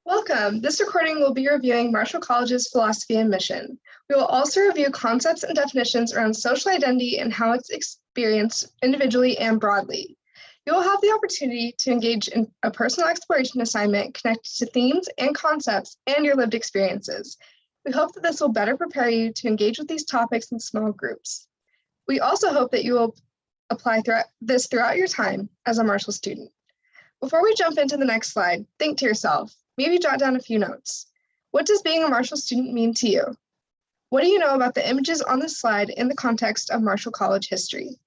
Welcome. This recording will be reviewing Marshall College's philosophy and mission. We will also review concepts and definitions around social identity and how it's experienced individually and broadly. You will have the opportunity to engage in a personal exploration assignment connected to themes and concepts and your lived experiences. We hope that this will better prepare you to engage with these topics in small groups. We also hope that you will apply throughout your time as a Marshall student. Before we jump into the next slide, think to yourself, maybe jot down a few notes. What does being a Marshall student mean to you? What do you know about the images on this slide in the context of Marshall College history?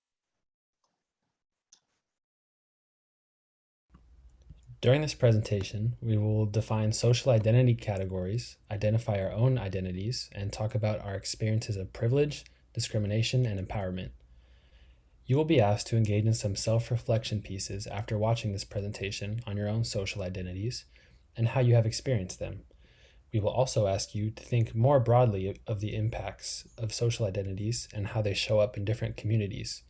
During this presentation, we will define social identity categories, identify our own identities, and talk about our experiences of privilege, discrimination, and empowerment. You will be asked to engage in some self-reflection pieces after watching this presentation on your own social identities and how you have experienced them. We will also ask you to think more broadly of the impacts of social identities and how they show up in different communities.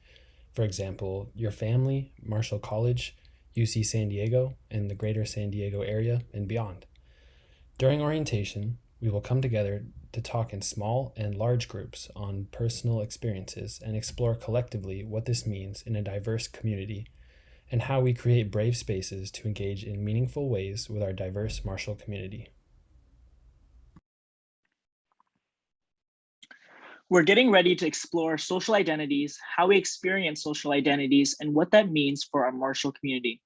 For example, your family, Marshall College, UC San Diego, and the greater San Diego area and beyond. During orientation, we will come together to talk in small and large groups on personal experiences and explore collectively what this means in a diverse community and how we create brave spaces to engage in meaningful ways with our diverse Marshall community. We're getting ready to explore social identities, how we experience social identities, and what that means for our Marshall community.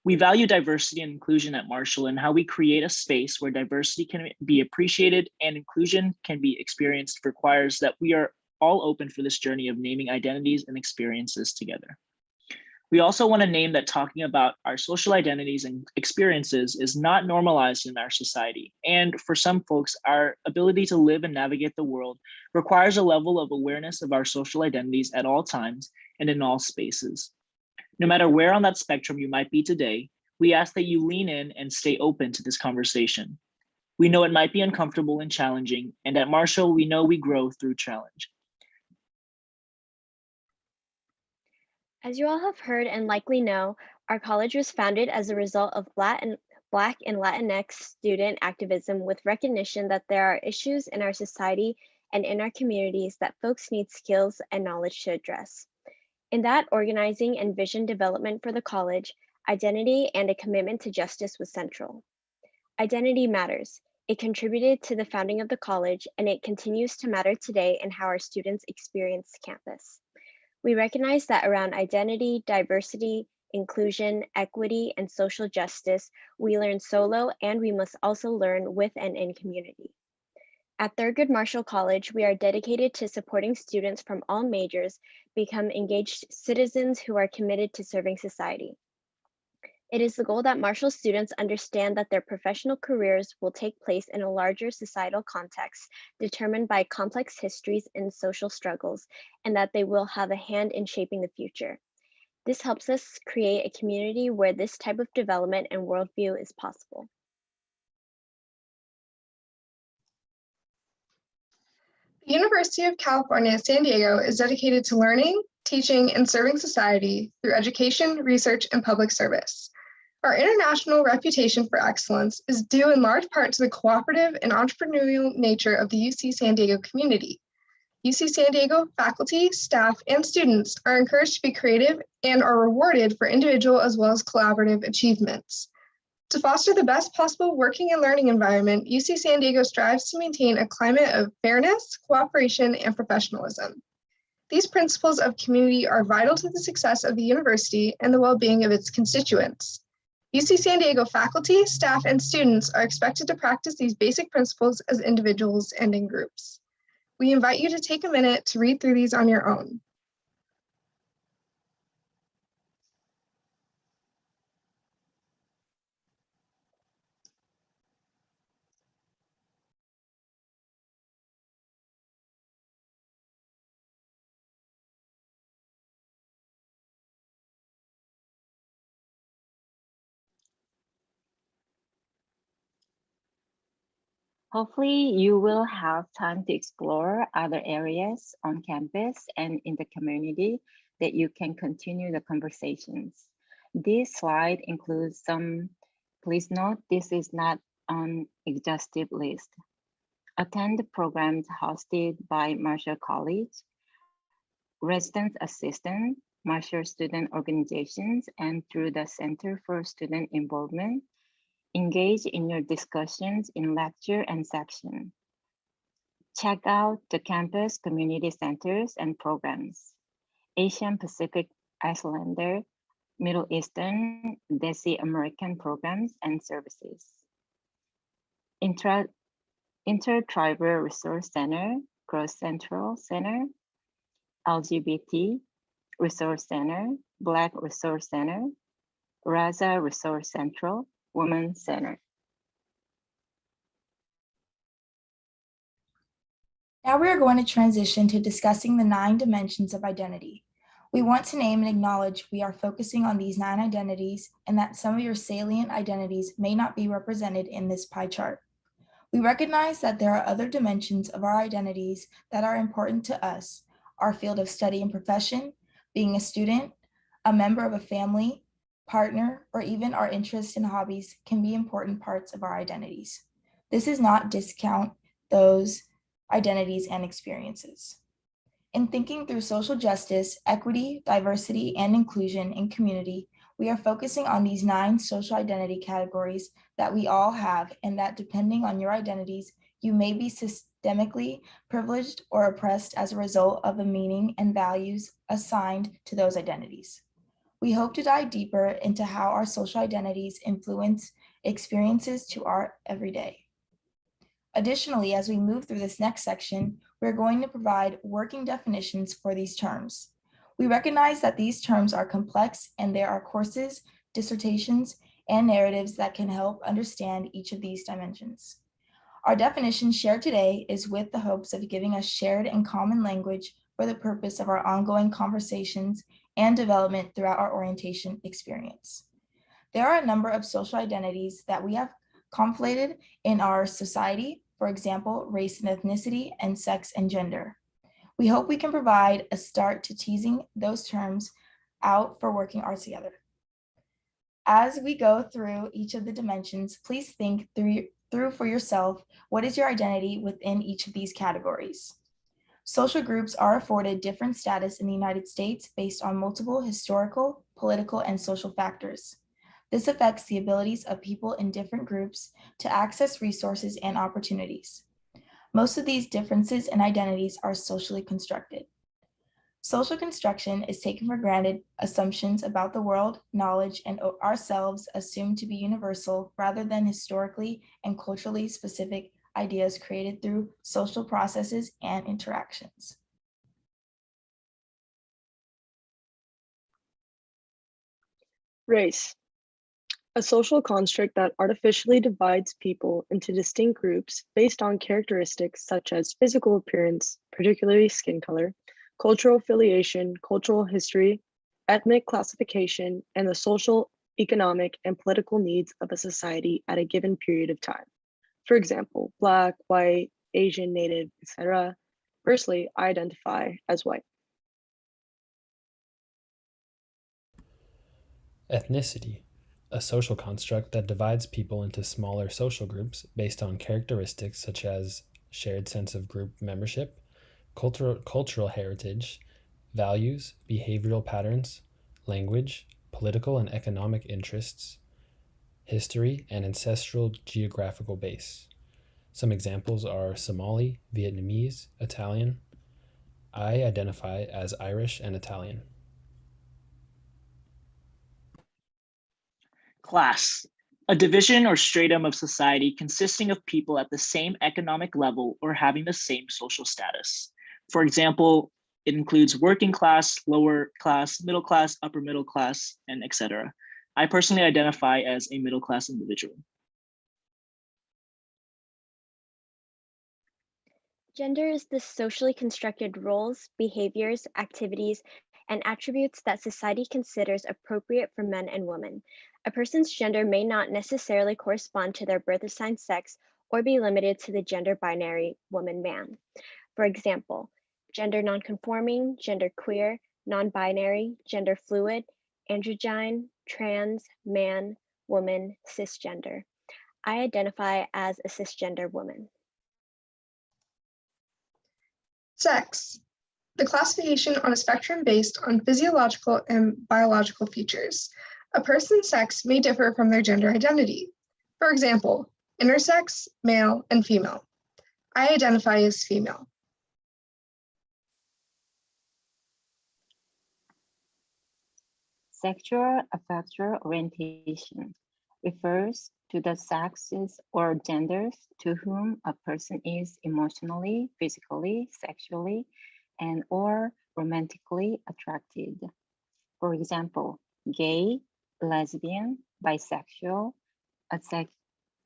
We value diversity and inclusion at Marshall and how we create a space where diversity can be appreciated and inclusion can be experienced requires that we are all open for this journey of naming identities and experiences together. We also want to name that talking about our social identities and experiences is not normalized in our society. And for some folks, our ability to live and navigate the world requires a level of awareness of our social identities at all times and in all spaces. No matter where on that spectrum you might be today, we ask that you lean in and stay open to this conversation. We know it might be uncomfortable and challenging, and at Marshall, we know we grow through challenge. As you all have heard and likely know, our college was founded as a result of Black and Latinx student activism with recognition that there are issues in our society and in our communities that folks need skills and knowledge to address. In that, organizing and vision development for the college, identity and a commitment to justice was central. Identity matters. It contributed to the founding of the college, and it continues to matter today in how our students experience campus. We recognize that around identity, diversity, inclusion, equity, and social justice, we learn solo, and we must also learn with and in community. At Thurgood Marshall College, we are dedicated to supporting students from all majors become engaged citizens who are committed to serving society. It is the goal that Marshall students understand that their professional careers will take place in a larger societal context determined by complex histories and social struggles, and that they will have a hand in shaping the future. This helps us create a community where this type of development and worldview is possible. The University of California, San Diego is dedicated to learning, teaching, and serving society through education, research, and public service. Our international reputation for excellence is due in large part to the cooperative and entrepreneurial nature of the UC San Diego community. UC San Diego faculty, staff, and students are encouraged to be creative and are rewarded for individual as well as collaborative achievements. To foster the best possible working and learning environment, UC San Diego strives to maintain a climate of fairness, cooperation, and professionalism. These principles of community are vital to the success of the university and the well-being of its constituents. UC San Diego faculty, staff, and students are expected to practice these basic principles as individuals and in groups. We invite you to take a minute to read through these on your own. Hopefully, you will have time to explore other areas on campus and in the community that you can continue the conversations. This slide includes some, please note, this is not exhaustive list. Attend the programs hosted by Marshall College, resident assistant, Marshall student organizations, and through the Center for Student Involvement. Engage in your discussions in lecture and section. Check out the campus community centers and programs. Asian Pacific Islander, Middle Eastern, Desi American programs and services. Intertribal Resource Center, Cross Central Center, LGBT Resource Center, Black Resource Center, Raza Resource Central, Women's Center. Now we are going to transition to discussing the 9 dimensions of identity. We want to name and acknowledge we are focusing on these 9 identities and that some of your salient identities may not be represented in this pie chart. We recognize that there are other dimensions of our identities that are important to us. Our field of study and profession, being a student, a member of a family, partner, or even our interests and hobbies can be important parts of our identities. This is not discount those identities and experiences. In thinking through social justice, equity, diversity, and inclusion in community, we are focusing on these 9 social identity categories that we all have, and that depending on your identities, you may be systemically privileged or oppressed as a result of the meaning and values assigned to those identities. We hope to dive deeper into how our social identities influence experiences to our everyday. Additionally, as we move through this next section, we're going to provide working definitions for these terms. We recognize that these terms are complex and there are courses, dissertations, and narratives that can help understand each of these dimensions. Our definition shared today is with the hopes of giving us shared and common language for the purpose of our ongoing conversations and development throughout our orientation experience. There are a number of social identities that we have conflated in our society, for example, race and ethnicity, and sex and gender. We hope we can provide a start to teasing those terms out for working ours together. As we go through each of the dimensions, please think through for yourself, what is your identity within each of these categories? Social groups are afforded different status in the United States based on multiple historical, political, and social factors. This affects the abilities of people in different groups to access resources and opportunities. Most of these differences and identities are socially constructed. Social construction is taken for granted assumptions about the world, knowledge, and ourselves assumed to be universal rather than historically and culturally specific ideas created through social processes and interactions. Race. A social construct that artificially divides people into distinct groups based on characteristics such as physical appearance, particularly skin color, cultural affiliation, cultural history, ethnic classification, and the social, economic, and political needs of a society at a given period of time. For example, Black, white, Asian, Native, etc. Personally, I identify as white. Ethnicity, a social construct that divides people into smaller social groups based on characteristics such as shared sense of group membership, cultural heritage, values, behavioral patterns, language, political and economic interests, history, and ancestral geographical base. Some examples are Somali, Vietnamese, Italian. I identify as Irish and Italian. Class, a division or stratum of society consisting of people at the same economic level or having the same social status. For example, it includes working class, lower class, middle class, upper middle class, and etc. I personally identify as a middle class individual. Gender is the socially constructed roles, behaviors, activities, and attributes that society considers appropriate for men and women. A person's gender may not necessarily correspond to their birth assigned sex or be limited to the gender binary woman-man. For example, gender nonconforming, gender queer, non-binary, gender fluid, androgyne, trans, man, woman, cisgender. I identify as a cisgender woman. Sex, the classification on a spectrum based on physiological and biological features. A person's sex may differ from their gender identity. For example, intersex, male, and female. I identify as female. Sexual affective orientation refers to the sexes or genders to whom a person is emotionally, physically, sexually, and or romantically attracted. For example, gay, lesbian, bisexual,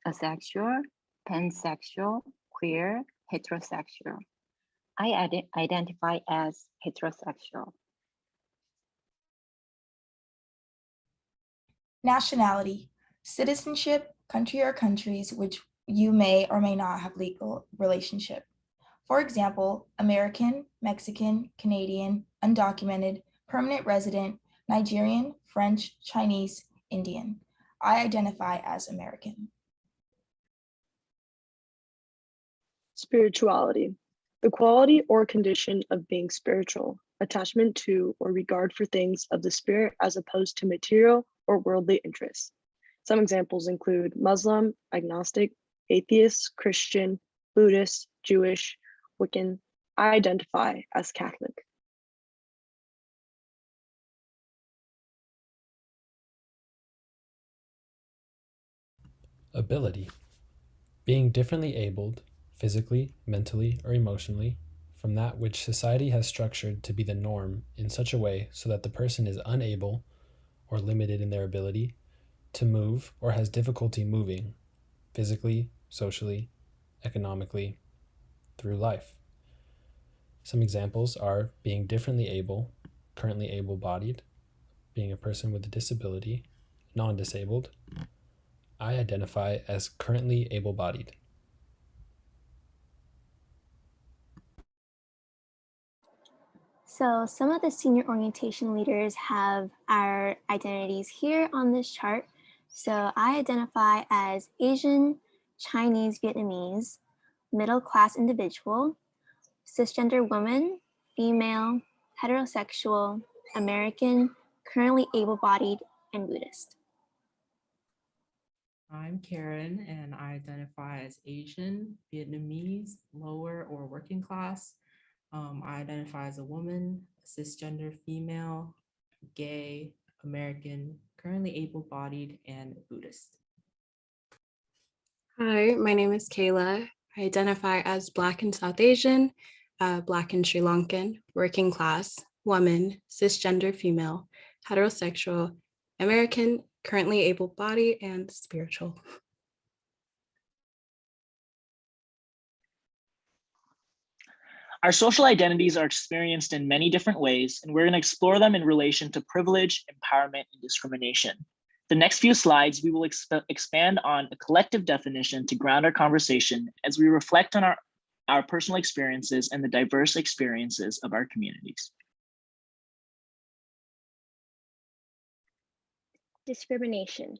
asexual, pansexual, queer, heterosexual. I identify as heterosexual. Nationality, citizenship, country or countries which you may or may not have legal relationship. For example, American, Mexican, Canadian, undocumented, permanent resident, Nigerian, French, Chinese, Indian. I identify as American. Spirituality, the quality or condition of being spiritual, attachment to or regard for things of the spirit as opposed to material or worldly interests. Some examples include Muslim, agnostic, atheist, Christian, Buddhist, Jewish, Wiccan. I identify as Catholic. Ability, being differently abled, physically, mentally, or emotionally, from that which society has structured to be the norm in such a way so that the person is unable or limited in their ability to move or has difficulty moving physically, socially, economically, through life. Some examples are being differently able, currently able-bodied, being a person with a disability, non-disabled. I identify as currently able-bodied. So some of the senior orientation leaders have our identities here on this chart. So I identify as Asian, Chinese, Vietnamese, middle-class individual, cisgender woman, female, heterosexual, American, currently able-bodied, and Buddhist. I'm Karen and I identify as Asian, Vietnamese, lower or working class. I identify as a woman, cisgender female, gay, American, currently able-bodied, and Buddhist. Hi, my name is Kayla. I identify as Black and South Asian, Black and Sri Lankan, working class, woman, cisgender female, heterosexual, American, currently able-bodied, and spiritual. Our social identities are experienced in many different ways, and we're going to explore them in relation to privilege, empowerment, and discrimination. The next few slides, we will expand on a collective definition to ground our conversation as we reflect on our personal experiences and the diverse experiences of our communities. Discrimination.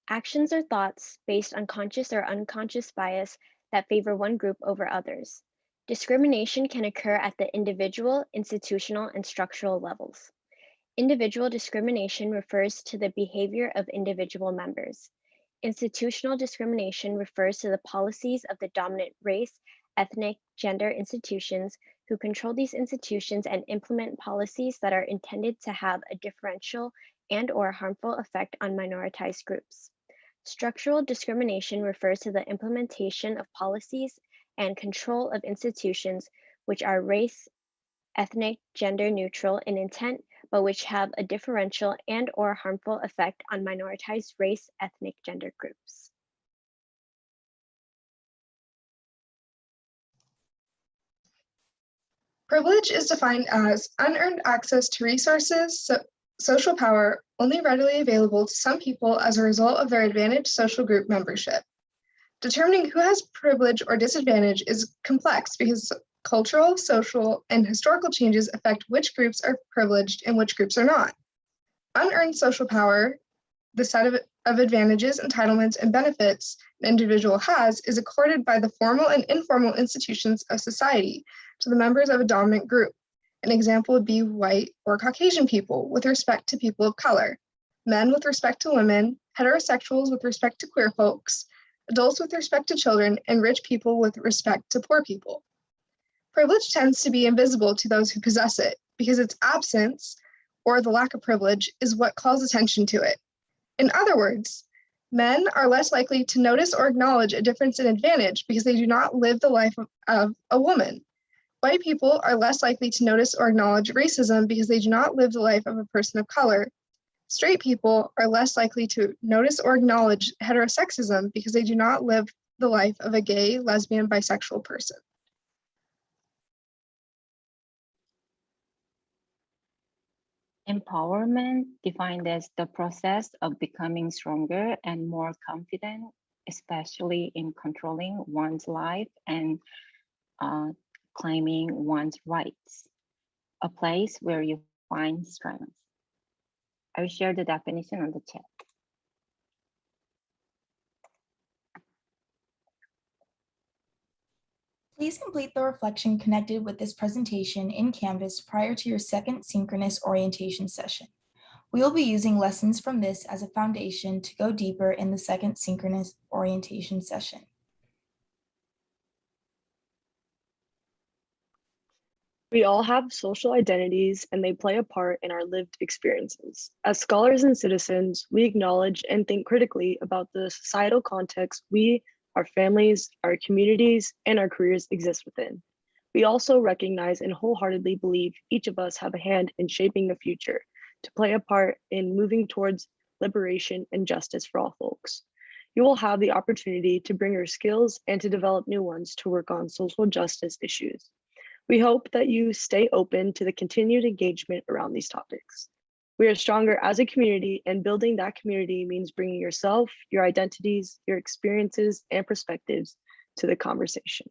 Actions or thoughts based on conscious or unconscious bias that favor one group over others. Discrimination can occur at the individual, institutional, and structural levels. Individual discrimination refers to the behavior of individual members. Institutional discrimination refers to the policies of the dominant race, ethnic, gender institutions who control these institutions and implement policies that are intended to have a differential and/or harmful effect on minoritized groups. Structural discrimination refers to the implementation of policies and control of institutions which are race, ethnic, gender neutral in intent, but which have a differential and/or harmful effect on minoritized race, ethnic, gender groups. Privilege is defined as unearned access to resources, social power only readily available to some people as a result of their advantaged social group membership. Determining who has privilege or disadvantage is complex because cultural, social, and historical changes affect which groups are privileged and which groups are not. Unearned social power the set of advantages, entitlements, and benefits an individual has is accorded by the formal and informal institutions of society to the members of a dominant group. An example would be white or Caucasian people with respect to people of color, men with respect to women, heterosexuals with respect to queer folks, adults with respect to children, and rich people with respect to poor people. Privilege tends to be invisible to those who possess it because its absence, or the lack of privilege, is what calls attention to it. In other words, men are less likely to notice or acknowledge a difference in advantage because they do not live the life of a woman. White people are less likely to notice or acknowledge racism because they do not live the life of a person of color. Straight people are less likely to notice or acknowledge heterosexism because they do not live the life of a gay, lesbian, bisexual person. Empowerment, defined as the process of becoming stronger and more confident, especially in controlling one's life and claiming one's rights, a place where you find strength. I will share the definition on the chat. Please complete the reflection connected with this presentation in Canvas prior to your second synchronous orientation session. We will be using lessons from this as a foundation to go deeper in the second synchronous orientation session. We all have social identities and they play a part in our lived experiences. As scholars and citizens, we acknowledge and think critically about the societal context we, our families, our communities, and our careers exist within. We also recognize and wholeheartedly believe each of us have a hand in shaping the future, to play a part in moving towards liberation and justice for all folks. You will have the opportunity to bring your skills and to develop new ones to work on social justice issues. We hope that you stay open to the continued engagement around these topics. We are stronger as a community, and building that community means bringing yourself, your identities, your experiences, and perspectives to the conversation.